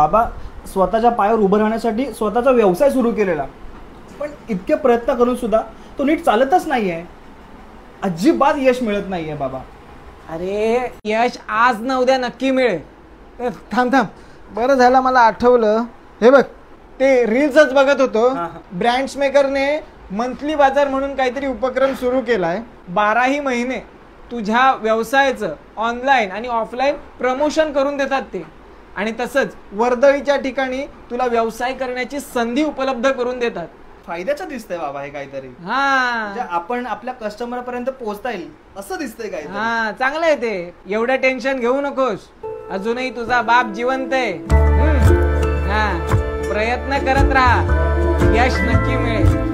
बाबा स्वतःच्या पायावर उभं राहण्यासाठी स्वतःचा व्यवसाय सुरू केलेला, पण इतके प्रयत्न करून सुद्धा तो नीट चालतच नाहीये. अजिबात यश मिळत नाहीये बाबा. अरे यश आज ना उद्या नक्की मिळेल. थांब थांब, बरं झालं मला आठवलं. हे बघ, ते रील्सच बघत होतो. ब्रँड्स मेकरने मंथली बाजार म्हणून काहीतरी उपक्रम सुरू केलाय. 12ही महिने तुझ्या व्यवसायाचं ऑनलाईन आणि ऑफलाईन प्रमोशन करून देतात ते. आणि तसंच वर्दळीच्या ठिकाणी तुला व्यवसाय करण्याची संधी उपलब्ध करून देतात. फायद्याचं दिसतंय बाबा हे काहीतरी. हा, आपण आपल्या कस्टमर पर्यंत पोहोचता येईल असं दिसतंय काय. हा, चांगलं आहे ते. एवढं टेन्शन घेऊ नकोस, अजूनही तुझा बाप जिवंत आहे. हा, प्रयत्न करत राहा, यश नक्की मिळेल.